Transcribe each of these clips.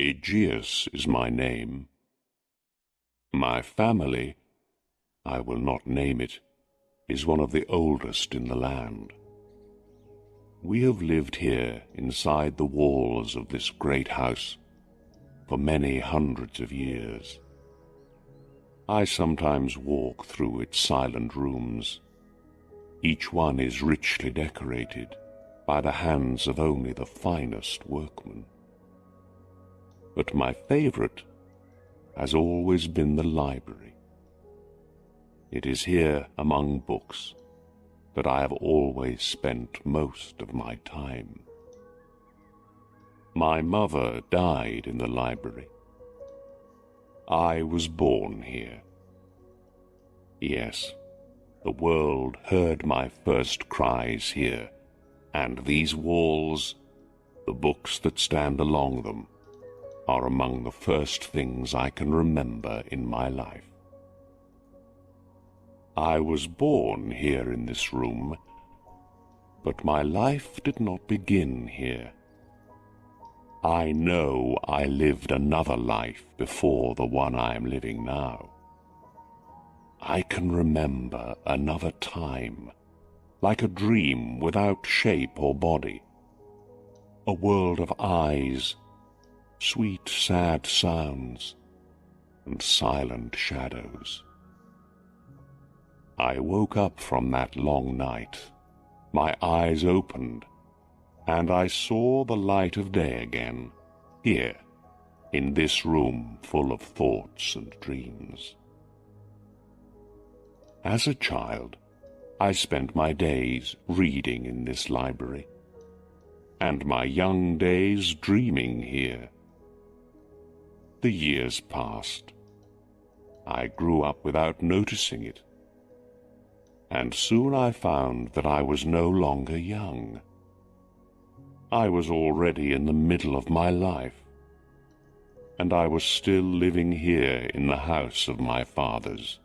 Aegeus is my name. My family, I will not name it, is one of the oldest in the land. We have lived here inside the walls of this great house for many hundreds of years. I sometimes walk through its silent rooms. Each one is richly decorated by the hands of only the finest workmen. But my favorite has always been the library. It is here among books that I have always spent most of my time. My mother died in the library. I was born here. Yes, the world heard my first cries here, and these walls, the books that stand along them, are among the first things I can remember in my life. I was born here in this room, but my life did not begin here. I know I lived another life before the one I am living now. I can remember another time, like a dream without shape or body, a world of eyes, sweet, sad sounds, and silent shadows. I woke up from that long night. My eyes opened, and I saw the light of day again, here, in this room full of thoughts and dreams. As a child, I spent my days reading in this library, and my young days dreaming here. The years passed. I grew up without noticing it, and soon I found that I was no longer young. I was already in the middle of my life, and I was still living here in the house of my fathers.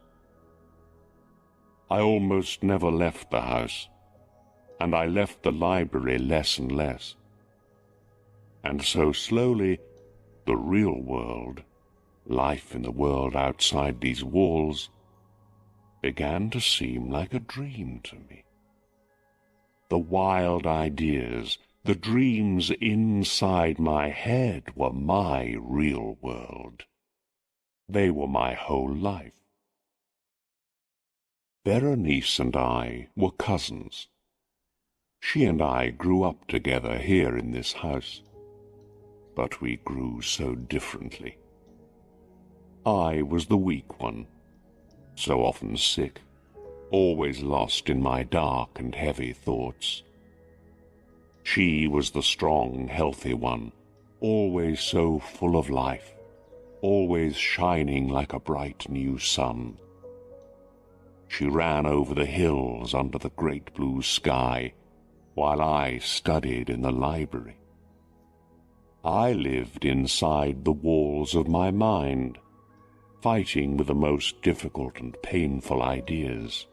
I almost never left the house, and I left the library less and less. And so slowly, the real world, life in the world outside these walls, began to seem like a dream to me. The wild ideas, the dreams inside my head were my real world. They were my whole life. Berenice and I were cousins. She and I grew up together here in this house, but we grew so differently. I was the weak one, so often sick, always lost in my dark and heavy thoughts. She was the strong, healthy one, always so full of life, always shining like a bright new sun. She ran over the hills under the great blue sky, while I studied in the library. I lived inside the walls of my mind, fighting with the most difficult and painful ideas.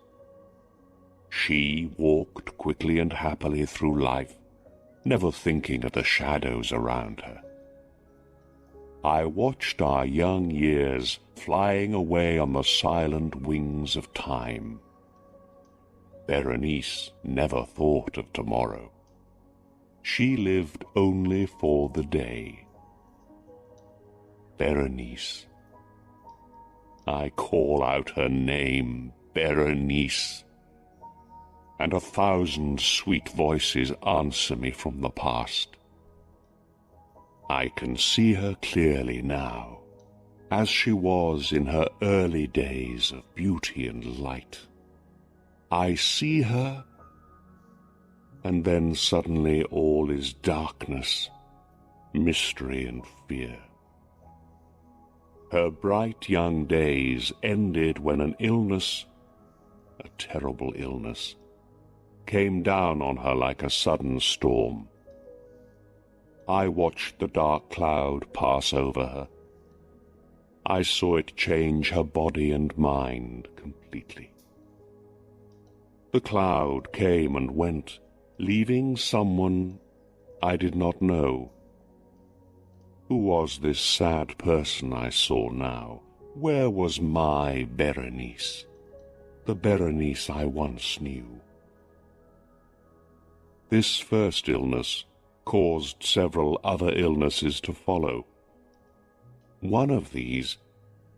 She walked quickly and happily through life, never thinking of the shadows around her. I watched our young years flying away on the silent wings of time. Berenice never thought of tomorrow. She lived only for the day. Berenice. I call out her name, Berenice, and 1,000 sweet voices answer me from the past. I can see her clearly now, as she was in her early days of beauty and light. I see her, and then suddenly all is darkness, mystery and fear. Her bright young days ended when an illness, a terrible illness, came down on her like a sudden storm. I watched the dark cloud pass over her. I saw it change her body and mind completely. The cloud came and went, leaving someone I did not know. Who was this sad person I saw now? Where was my Berenice, the Berenice I once knew? This first illness caused several other illnesses to follow. One of these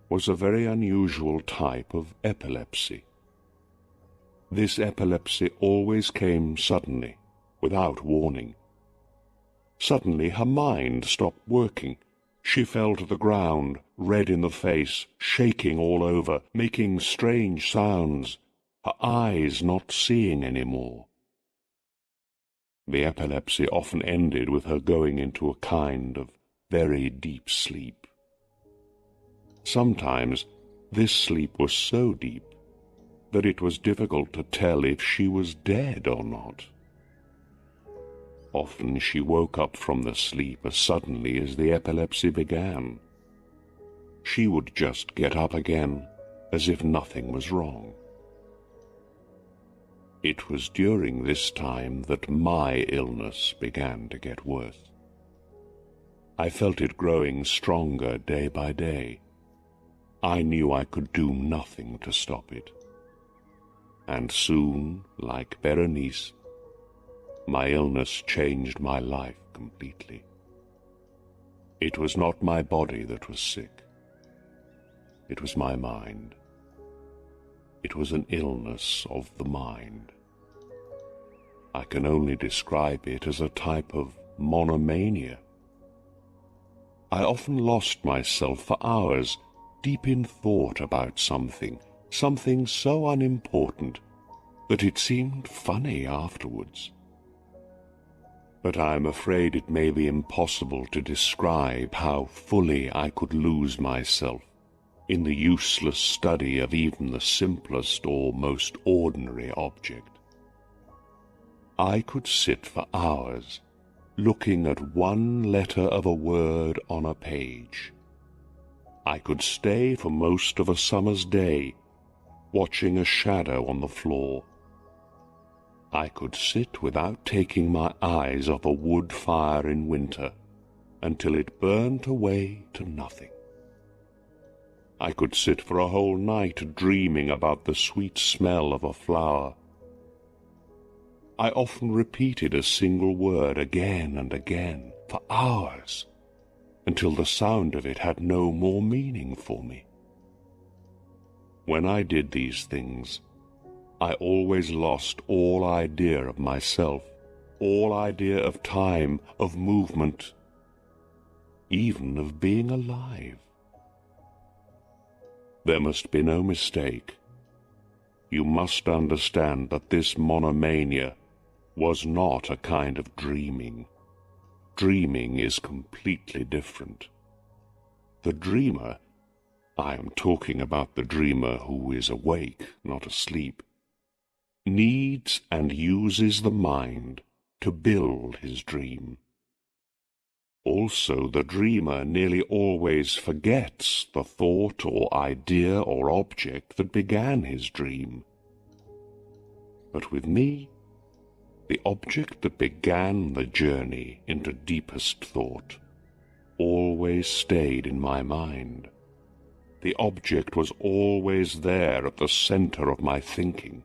was a very unusual type of epilepsy. This epilepsy always came suddenly, without warning. Suddenly her mind stopped working. She fell to the ground, red in the face, shaking all over, making strange sounds, her eyes not seeing any more. The epilepsy often ended with her going into a kind of very deep sleep. Sometimes this sleep was so deep that it was difficult to tell if she was dead or not. Often she woke up from the sleep as suddenly as the epilepsy began. She would just get up again as if nothing was wrong. It was during this time that my illness began to get worse. I felt it growing stronger day by day. I knew I could do nothing to stop it. And soon, like Berenice, my illness changed my life completely. It was not my body that was sick. It was my mind. It was an illness of the mind. I can only describe it as a type of monomania. I often lost myself for hours, deep in thought about something so unimportant that it seemed funny afterwards. But I am afraid it may be impossible to describe how fully I could lose myself in the useless study of even the simplest or most ordinary object. I could sit for hours looking at one letter of a word on a page. I could stay for most of a summer's day watching a shadow on the floor. I could sit without taking my eyes off a wood fire in winter until it burnt away to nothing. I could sit for a whole night dreaming about the sweet smell of a flower. I often repeated a single word again and again for hours until the sound of it had no more meaning for me. When I did these things, I always lost all idea of myself, all idea of time, of movement, even of being alive. There must be no mistake. You must understand that this monomania was not a kind of dreaming. Dreaming is completely different. The dreamer, I am talking about the dreamer who is awake, not asleep, needs and uses the mind to build his dream. Also, the dreamer nearly always forgets the thought or idea or object that began his dream. But with me, the object that began the journey into deepest thought always stayed in my mind. The object was always there at the center of my thinking.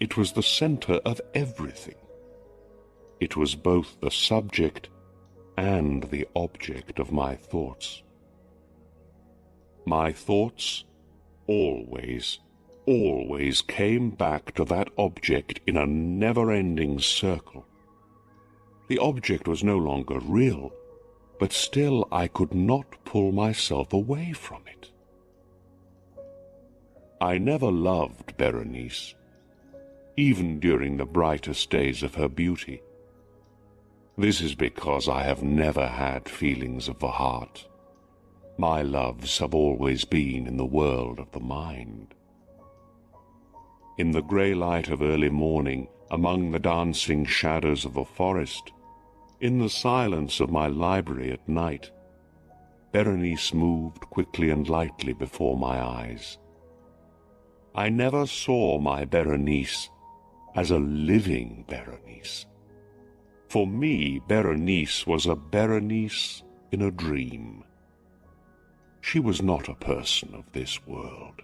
It was the center of everything. It was both the subject and the object of my thoughts. My thoughts always came back to that object in a never-ending circle. The object was no longer real, but still I could not pull myself away from it. I never loved Berenice, even during the brightest days of her beauty. This is because I have never had feelings of the heart. My loves have always been in the world of the mind. In the grey light of early morning, among the dancing shadows of the forest, in the silence of my library at night, Berenice moved quickly and lightly before my eyes. I never saw my Berenice as a living Berenice. For me, Berenice was a Berenice in a dream. She was not a person of this world.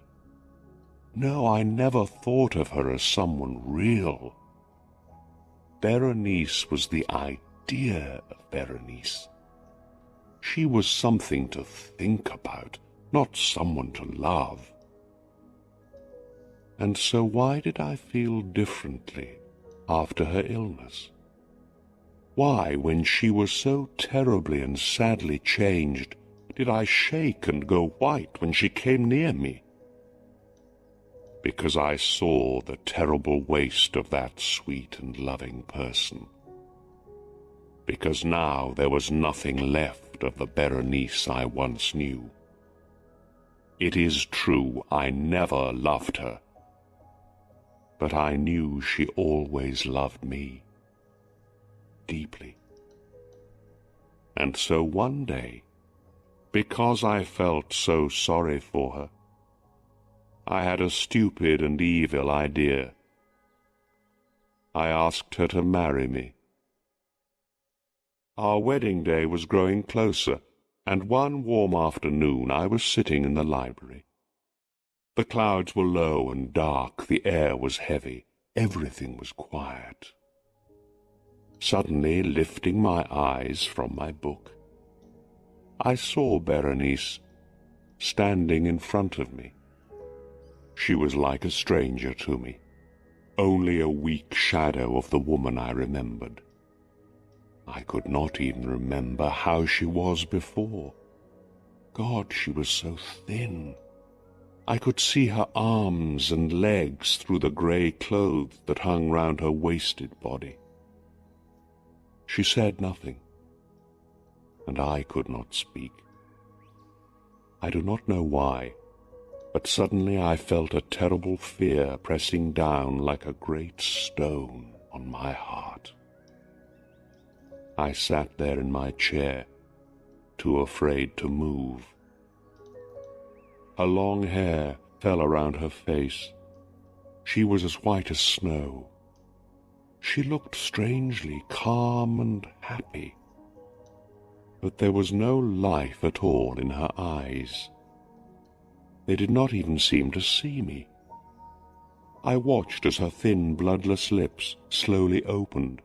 No, I never thought of her as someone real. Berenice was the idea of Berenice. She was something to think about, not someone to love. And so why did I feel differently after her illness? Why, when she was so terribly and sadly changed, did I shake and go white when she came near me? Because I saw the terrible waste of that sweet and loving person. Because now there was nothing left of the Berenice I once knew. It is true, I never loved her, but I knew she always loved me deeply. And so one day, because I felt so sorry for her, I had a stupid and evil idea. I asked her to marry me. Our wedding day was growing closer, and one warm afternoon I was sitting in the library. The clouds were low and dark, the air was heavy, everything was quiet. Suddenly, lifting my eyes from my book, I saw Berenice standing in front of me. She was like a stranger to me, only a weak shadow of the woman I remembered. I could not even remember how she was before. God, she was so thin. I could see her arms and legs through the grey clothes that hung round her wasted body. She said nothing, and I could not speak. I do not know why, but suddenly I felt a terrible fear pressing down like a great stone on my heart. I sat there in my chair, too afraid to move. Her long hair fell around her face. She was as white as snow. She looked strangely calm and happy, but there was no life at all in her eyes. They did not even seem to see me. I watched as her thin, bloodless lips slowly opened.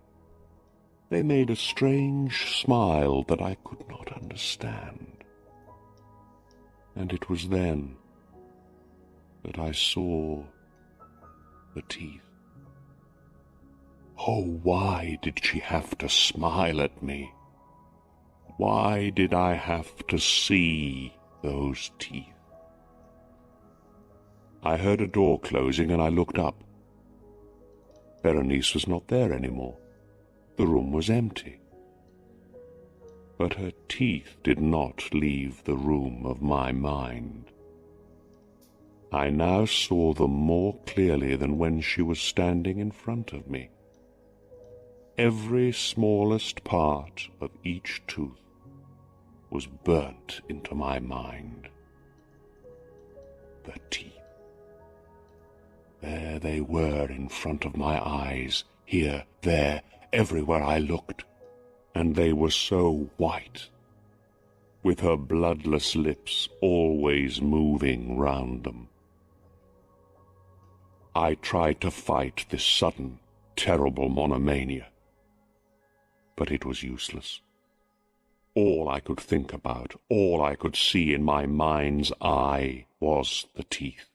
They made a strange smile that I could not understand. And it was then that I saw the teeth. Oh, why did she have to smile at me? Why did I have to see those teeth? I heard a door closing and I looked up. Berenice was not there anymore. The room was empty. But her teeth did not leave the room of my mind. I now saw them more clearly than when she was standing in front of me. Every smallest part of each tooth was burnt into my mind. The teeth. There they were in front of my eyes, here, there, everywhere I looked, and they were so white, with her bloodless lips always moving round them. I tried to fight this sudden, terrible monomania, but it was useless. All I could think about, all I could see in my mind's eye was the teeth.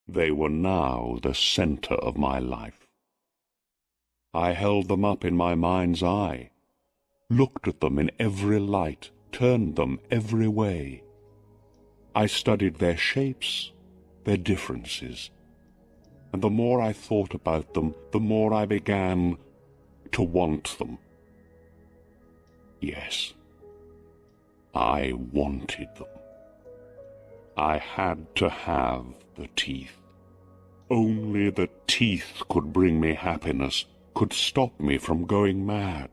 They were now the center of my life. I held them up in my mind's eye, looked at them in every light, turned them every way. I studied their shapes, their differences, and the more I thought about them, the more I began to want them. Yes, I wanted them. I had to have the teeth. Only the teeth could bring me happiness, could stop me from going mad.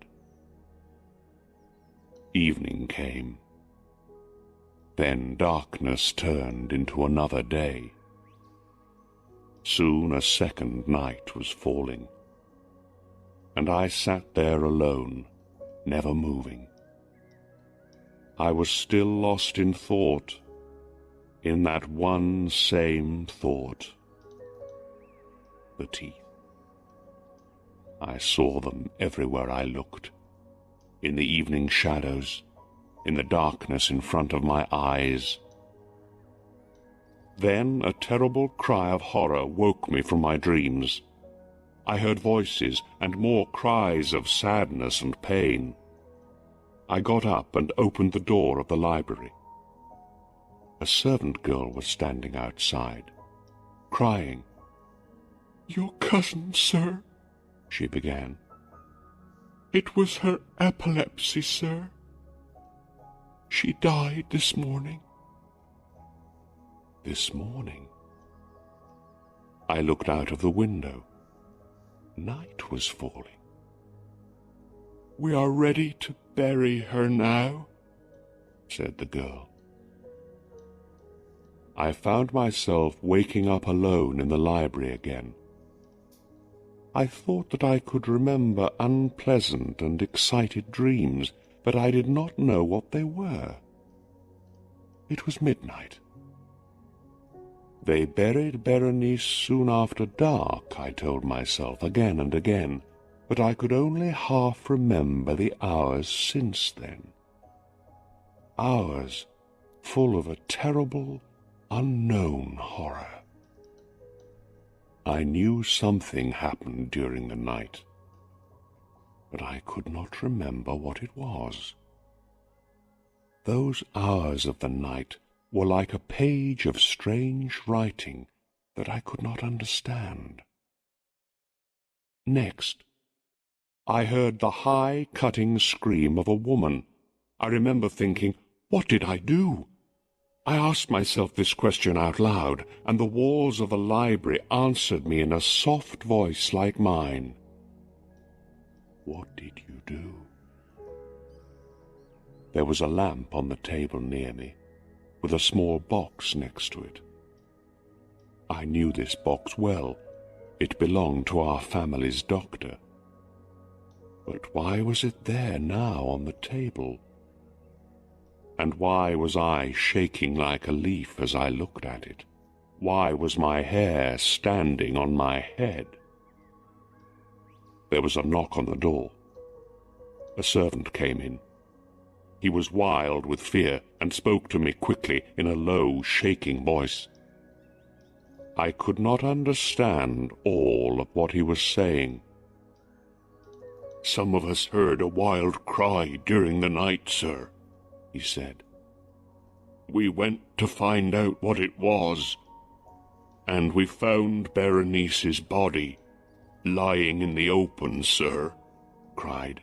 Evening came. Then darkness turned into another day. Soon a second night was falling, and I sat there alone, never moving. I was still lost in thought, in that one same thought. The teeth. I saw them everywhere I looked, in the evening shadows, in the darkness in front of my eyes. Then a terrible cry of horror woke me from my dreams. I heard voices and more cries of sadness and pain. I got up and opened the door of the library. A servant girl was standing outside, crying. "Your cousin, sir," she began. "It was her epilepsy, sir. She died this morning." This morning? I looked out of the window. Night was falling. "We are ready to bury her now," said the girl. I found myself waking up alone in the library again. I thought that I could remember unpleasant and excited dreams, but I did not know what they were. It was midnight. They buried Berenice soon after dark, I told myself again and again, but I could only half remember the hours since then. Hours full of a terrible, unknown horror. I knew something happened during the night, but I could not remember what it was. Those hours of the night were like a page of strange writing that I could not understand. Next, I heard the high, cutting scream of a woman. I remember thinking, what did I do? I asked myself this question out loud, and the walls of the library answered me in a soft voice like mine. What did you do? There was a lamp on the table near me, with a small box next to it. I knew this box well. It belonged to our family's doctor. But why was it there now on the table? And why was I shaking like a leaf as I looked at it? Why was my hair standing on my head? There was a knock on the door. A servant came in. He was wild with fear and spoke to me quickly in a low, shaking voice. I could not understand all of what he was saying. "Some of us heard a wild cry during the night, sir," he said. "We went to find out what it was, and we found Berenice's body lying in the open, sir," cried.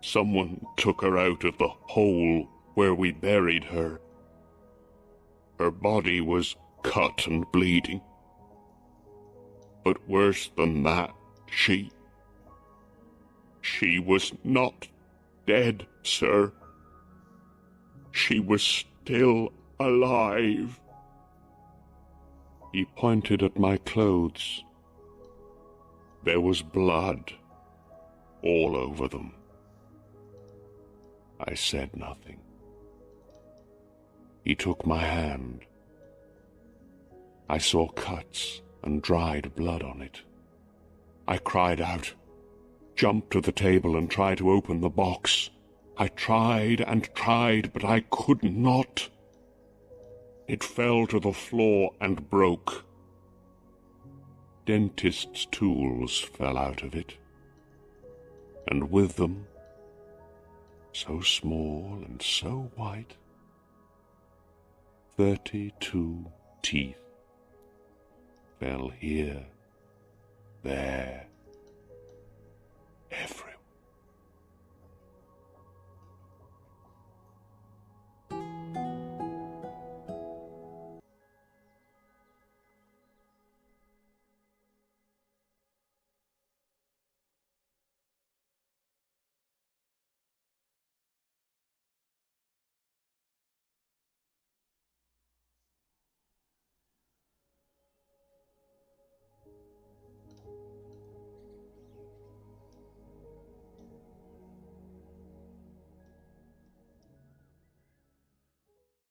"Someone took her out of the hole where we buried her. Her body was cut and bleeding. But worse than that, she was not dead, sir. She was still alive." He pointed at my clothes. There was blood all over them. I said nothing. He took my hand. I saw cuts and dried blood on it. I cried out, jumped to the table and tried to open the box. I tried and tried, but I could not. It fell to the floor and broke. Dentist's tools fell out of it, and with them, so small and so white, 32 teeth fell here, there,